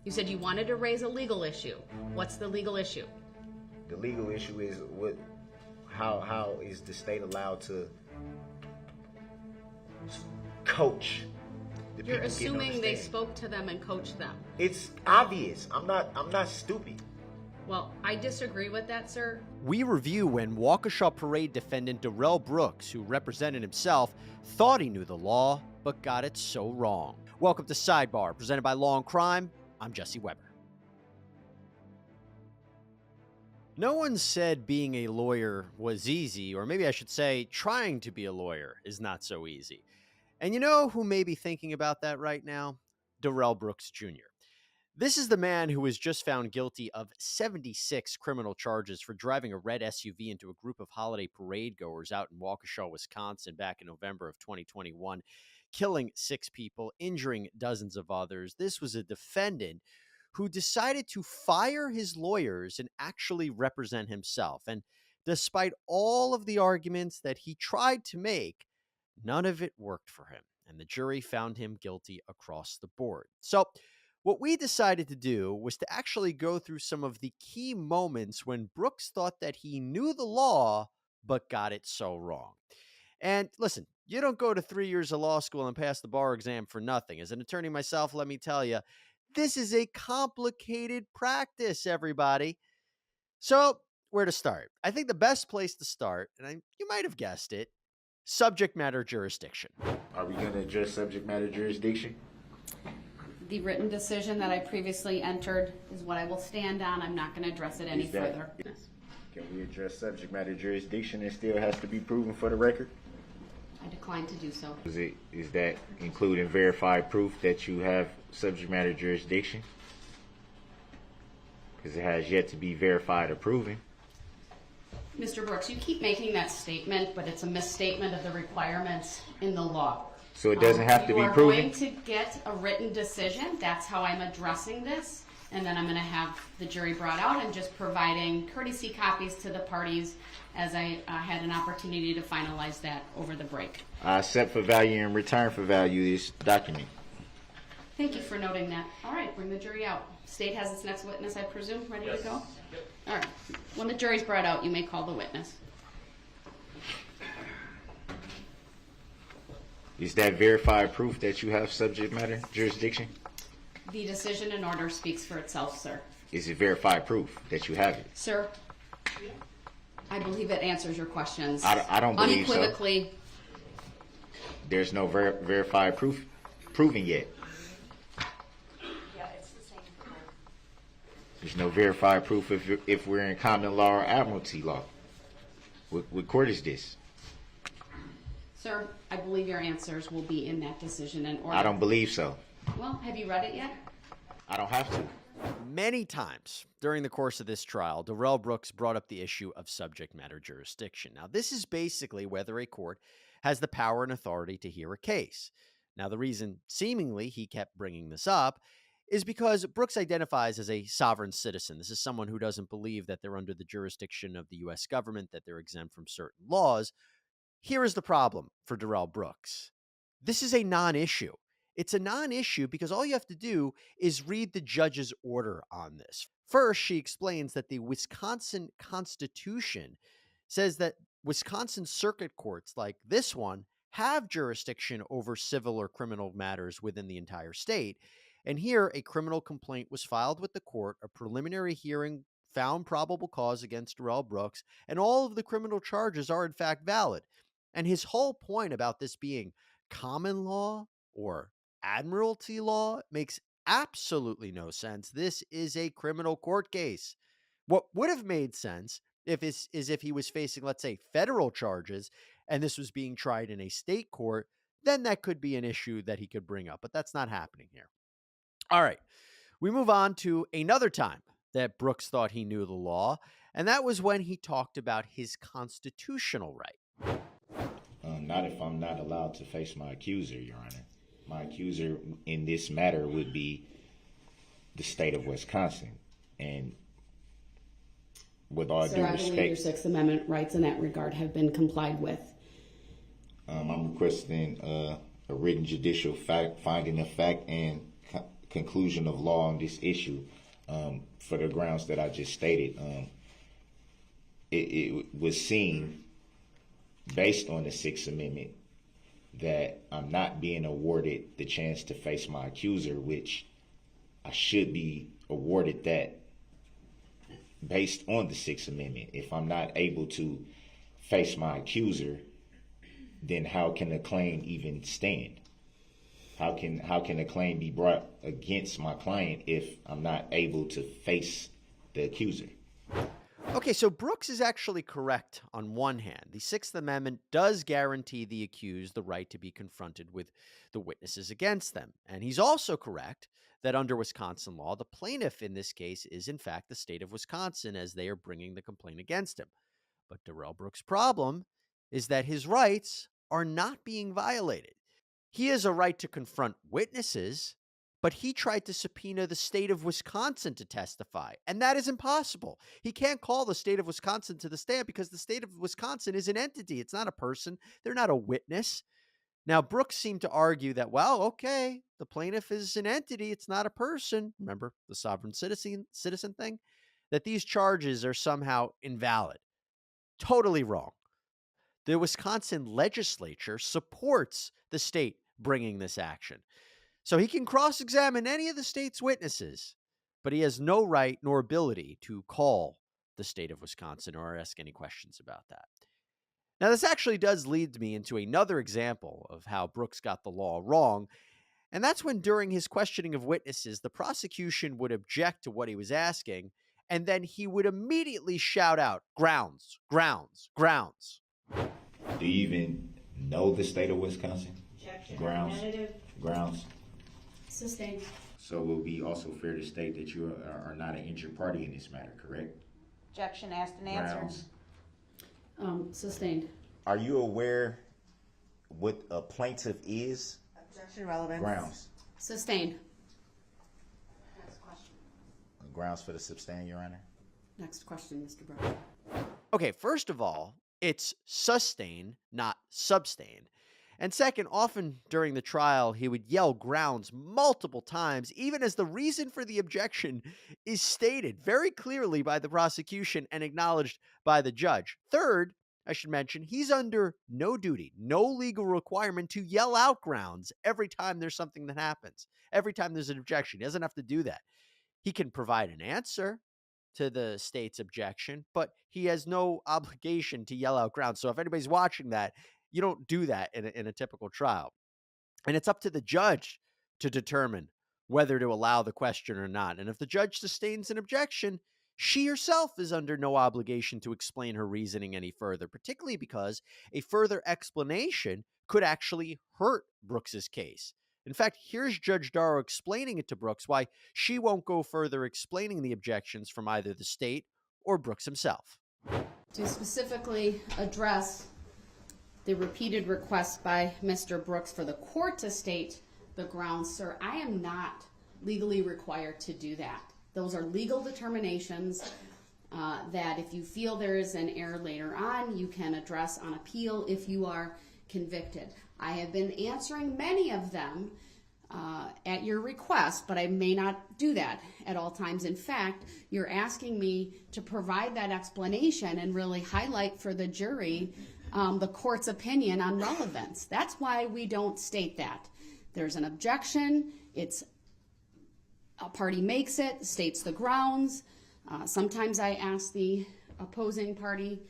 You said you wanted to raise a legal issue. What's the legal issue? The legal issue is how is the state allowed to coach the people? You're assuming they spoke to them and coached them. It's obvious. I'm not stupid. Well, I disagree with that, sir. We review when Waukesha Parade defendant Darrell Brooks, who represented himself, thought he knew the law, but got it so wrong. Welcome to Sidebar, presented by Law and Crime. I'm Jesse Weber. No one said being a lawyer was easy, or maybe I should say trying to be a lawyer is not so easy. And you know who may be thinking about that right now? Darrell Brooks Jr. This is the man who was just found guilty of 76 criminal charges for driving a red SUV into a group of holiday parade goers out in Waukesha, Wisconsin back in November of 2021, killing 6 people, injuring dozens of others. This was a defendant who decided to fire his lawyers and actually represent himself. And despite all of the arguments that he tried to make, none of it worked for him, and the jury found him guilty across the board. So what we decided to do was to actually go through some of the key moments when Brooks thought that he knew the law, but got it so wrong. And listen, you don't go to 3 years of law school and pass the bar exam for nothing. As an attorney myself, let me tell you, this is a complicated practice, everybody. So where to start? I think the best place to start, and you might have guessed it, subject matter jurisdiction. Are we going to address subject matter jurisdiction? The written decision that I previously entered is what I will stand on. I'm not going to address it any further. Can we address subject matter jurisdiction and still has to be proven for the record? I decline to do so. Is that including verified proof that you have subject matter jurisdiction? Because it has yet to be verified or proven. Mr. Brooks, you keep making that statement, but it's a misstatement of the requirements in the law. So it doesn't have to be proven? You are going to get a written decision. That's how I'm addressing this. And then I'm going to have the jury brought out and just providing courtesy copies to the parties as I had an opportunity to finalize that over the break. I accept for value and return for value this document. Thank you for noting that. All right, bring the jury out. State has its next witness, I presume, ready to go? Yep. All right. When the jury's brought out, you may call the witness. Is that verified proof that you have subject matter jurisdiction? The decision and order speaks for itself, sir. Is it verified proof that you have it? Sir, I believe it answers your questions. I don't believe unequivocally. So. There's no verified proof proven yet. Yeah, it's the same proof. There's no verified proof if we're in common law or admiralty law. What court is this? Sir, I believe your answers will be in that decision and order. I don't believe so. Well, have you read it yet? I don't have to. Many times during the course of this trial, Darrell Brooks brought up the issue of subject matter jurisdiction. Now, this is basically whether a court has the power and authority to hear a case. Now, the reason seemingly he kept bringing this up is because Brooks identifies as a sovereign citizen. This is someone who doesn't believe that they're under the jurisdiction of the U.S. government, that they're exempt from certain laws. Here is the problem for Darrell Brooks. This is a non-issue. It's a non-issue because all you have to do is read the judge's order on this. First, she explains that the Wisconsin Constitution says that Wisconsin circuit courts like this one have jurisdiction over civil or criminal matters within the entire state. And here, a criminal complaint was filed with the court, a preliminary hearing found probable cause against Darrell Brooks, and all of the criminal charges are in fact valid. And his whole point about this being common law or admiralty law makes absolutely no sense. This is a criminal court case. What would have made sense is if he was facing, let's say, federal charges and this was being tried in a state court, then that could be an issue that he could bring up, but that's not happening here. All right, we move on to another time that Brooks thought he knew the law, and that was when he talked about his constitutional right. Not if I'm not allowed to face my accuser, Your Honor. My accuser in this matter would be the state of Wisconsin. And with all due respect... Sir, I believe your Sixth Amendment rights in that regard have been complied with. I'm requesting a written judicial finding of fact and conclusion of law on this issue for the grounds that I just stated. It was seen, based on the Sixth Amendment, that I'm not being awarded the chance to face my accuser, which I should be awarded that based on the Sixth Amendment. If I'm not able to face my accuser, then how can the claim even stand? How can a claim be brought against my client if I'm not able to face the accuser? Okay, so Brooks is actually correct on one hand. The Sixth Amendment does guarantee the accused the right to be confronted with the witnesses against them. And he's also correct that under Wisconsin law, the plaintiff in this case is in fact the state of Wisconsin, as they are bringing the complaint against him. But Darrell Brooks' problem is that his rights are not being violated. He has a right to confront witnesses, but he tried to subpoena the state of Wisconsin to testify, and that is impossible. He can't call the state of Wisconsin to the stand because the state of Wisconsin is an entity. It's not a person. They're not a witness. Now, Brooks seemed to argue that, well, okay, the plaintiff is an entity. It's not a person. Remember the sovereign citizen thing? That these charges are somehow invalid. Totally wrong. The Wisconsin legislature supports the state bringing this action. So he can cross-examine any of the state's witnesses, but he has no right nor ability to call the state of Wisconsin or ask any questions about that. Now, this actually does lead me into another example of how Brooks got the law wrong, and that's when during his questioning of witnesses, the prosecution would object to what he was asking, and then he would immediately shout out, grounds, grounds, grounds. Do you even know the state of Wisconsin? Objection. Grounds. Negative. Grounds. Sustained. So it will be also fair to state that you are not an injured party in this matter, correct? Objection asked and answered. Grounds. Sustained. Are you aware what a plaintiff is? Objection relevance. Grounds. Sustained. Next question. Grounds for the sustain, Your Honor. Next question, Mr. Brown. Okay, first of all, it's sustain, not substain. And second, often during the trial, he would yell grounds multiple times, even as the reason for the objection is stated very clearly by the prosecution and acknowledged by the judge. Third, I should mention, he's under no duty, no legal requirement to yell out grounds every time there's something that happens, every time there's an objection. He doesn't have to do that. He can provide an answer to the state's objection, but he has no obligation to yell out grounds. So if anybody's watching that, you don't do that in a typical trial. And it's up to the judge to determine whether to allow the question or not. And if the judge sustains an objection, she herself is under no obligation to explain her reasoning any further, particularly because a further explanation could actually hurt Brooks's case. In fact, here's Judge Darrell explaining it to Brooks why she won't go further explaining the objections from either the state or Brooks himself. To specifically address the repeated request by Mr. Brooks for the court to state the grounds, sir, I am not legally required to do that. Those are legal determinations that if you feel there is an error later on, you can address on appeal if you are convicted. I have been answering many of them at your request, but I may not do that at all times. In fact, you're asking me to provide that explanation and really highlight for the jury the court's opinion on relevance. That's why we don't state that. There's an objection, it's a party makes it, states the grounds. Sometimes I ask the opposing party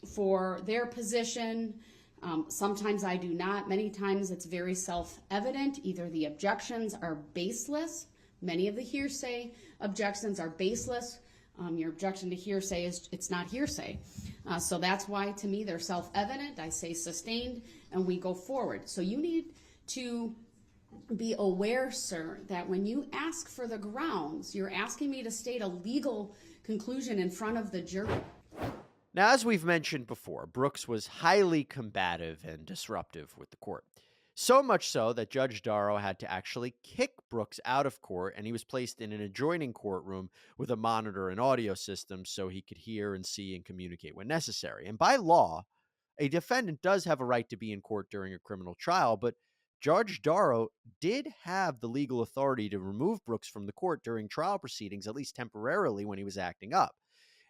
for their position. Sometimes I do not. Many times it's very self-evident. Either the objections are baseless. Many of the hearsay objections are baseless. Your objection to hearsay is it's not hearsay. So that's why, to me, they're self-evident. I say sustained, and we go forward. So you need to be aware, sir, that when you ask for the grounds, you're asking me to state a legal conclusion in front of the jury. Now, as we've mentioned before, Brooks was highly combative and disruptive with the court. So much so that Judge Darrell had to actually kick Brooks out of court, and he was placed in an adjoining courtroom with a monitor and audio system so he could hear and see and communicate when necessary. And by law, a defendant does have a right to be in court during a criminal trial, but Judge Darrow did have the legal authority to remove Brooks from the court during trial proceedings, at least temporarily, when he was acting up.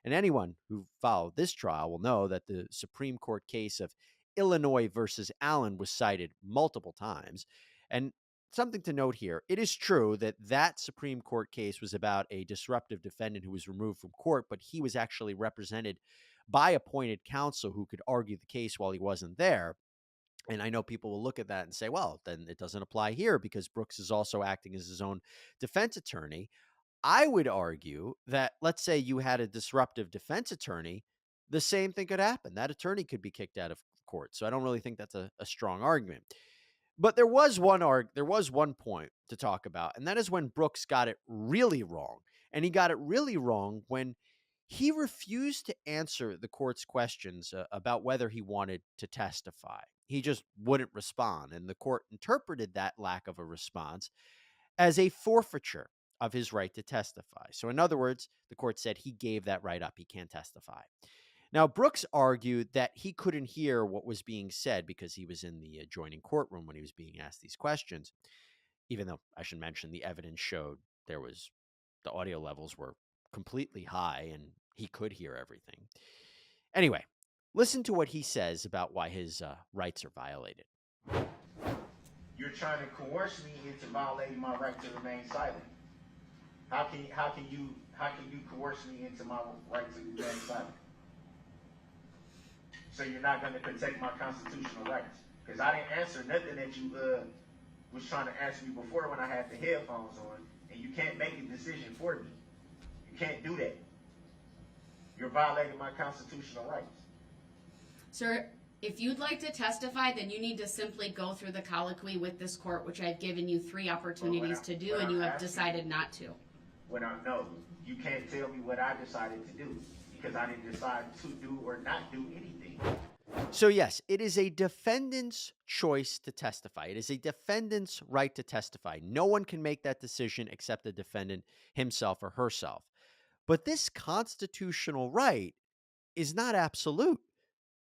And anyone who followed this trial will know that the Supreme Court case of Illinois versus Allen was cited multiple times. And something to note here, it is true that that Supreme Court case was about a disruptive defendant who was removed from court, but he was actually represented by appointed counsel who could argue the case while he wasn't there. And I know people will look at that and say, well, then it doesn't apply here because Brooks is also acting as his own defense attorney. I would argue that, let's say you had a disruptive defense attorney, the same thing could happen. That attorney could be kicked out of court. So I don't really think that's a strong argument. But there was one point to talk about, and that is when Brooks got it really wrong. And he got it really wrong when he refused to answer the court's questions about whether he wanted to testify. He just wouldn't respond, and the court interpreted that lack of a response as a forfeiture of his right to testify. So in other words, the court said he gave that right up. He can't testify. Now, Brooks argued that he couldn't hear what was being said because he was in the adjoining courtroom when he was being asked these questions, even though I should mention the evidence showed the audio levels were completely high and he could hear everything. Anyway, listen to what he says about why his rights are violated. You're trying to coerce me into violating my right to remain silent. How can you coerce me into my right to remain silent? So you're not going to protect my constitutional rights? Because I didn't answer nothing that you was trying to ask me before when I had the headphones on, and you can't make a decision for me. You can't do that. You're violating my constitutional rights. Sir, if you'd like to testify, then you need to simply go through the colloquy with this court, which I've given you 3 opportunities to do, and you have decided not to. No, you can't tell me what I decided to do because I didn't decide to do or not do anything. So yes, it is a defendant's choice to testify. It is a defendant's right to testify. No one can make that decision except the defendant himself or herself. But this constitutional right is not absolute.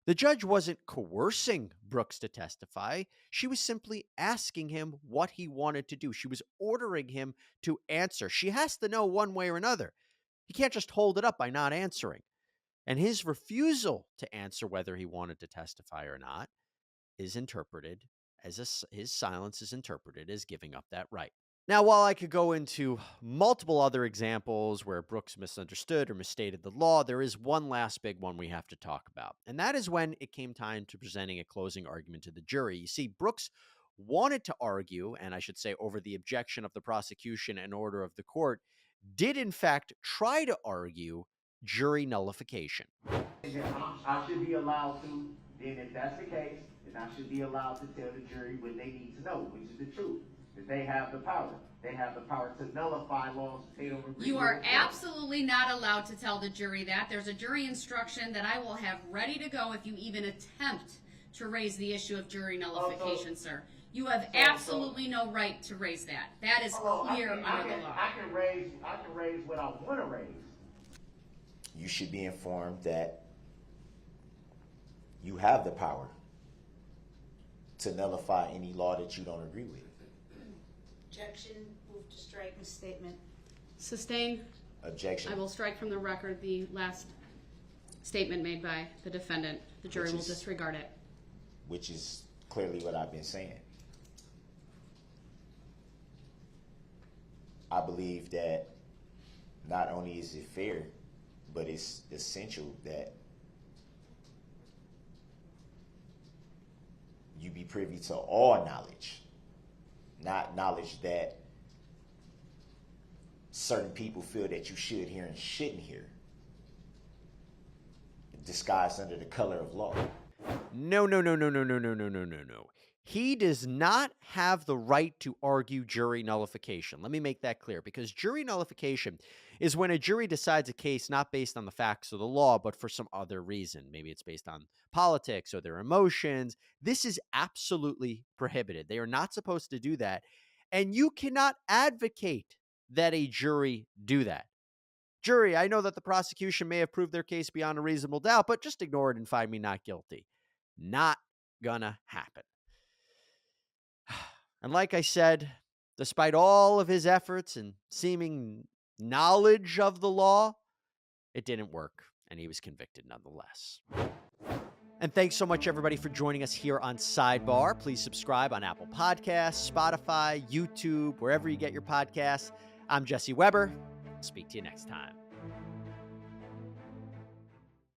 The judge wasn't coercing Brooks to testify. She was simply asking him what he wanted to do. She was ordering him to answer. She has to know one way or another. He can't just hold it up by not answering. And his refusal to answer whether he wanted to testify or not is interpreted as his silence is interpreted as giving up that right. Now, while I could go into multiple other examples where Brooks misunderstood or misstated the law, there is one last big one we have to talk about. And that is when it came time to presenting a closing argument to the jury. You see, Brooks wanted to argue, and I should say over the objection of the prosecution and order of the court, did in fact try to argue jury nullification. I should be allowed to, then if that's the case, then I should be allowed to tell the jury what they need to know, which is the truth. That they have the power. They have the power to nullify laws they don't agree with. You are absolutely not allowed to tell the jury that. There's a jury instruction that I will have ready to go if you even attempt to raise the issue of jury nullification, sir. You have absolutely no right to raise that. That is clear under the law. I can raise what I want to raise. You should be informed that you have the power to nullify any law that you don't agree with. Objection, move to strike the statement. Sustain. Objection. I will strike from the record the last statement made by the defendant. The jury will disregard it. Which is clearly what I've been saying. I believe that not only is it fair, but it's essential that you be privy to all knowledge, not knowledge that certain people feel that you should hear and shouldn't hear, disguised under the color of law. No. He does not have the right to argue jury nullification. Let me make that clear, because jury nullification is when a jury decides a case not based on the facts of the law, but for some other reason. Maybe it's based on politics or their emotions. This is absolutely prohibited. They are not supposed to do that. And you cannot advocate that a jury do that. Jury, I know that the prosecution may have proved their case beyond a reasonable doubt, but just ignore it and find me not guilty. Not gonna happen. And like I said, despite all of his efforts and seeming knowledge of the law, it didn't work, and he was convicted nonetheless. And thanks so much, everybody, for joining us here on Sidebar. Please subscribe on Apple Podcasts, Spotify, YouTube, wherever you get your podcasts. I'm Jesse Weber. Speak to you next time.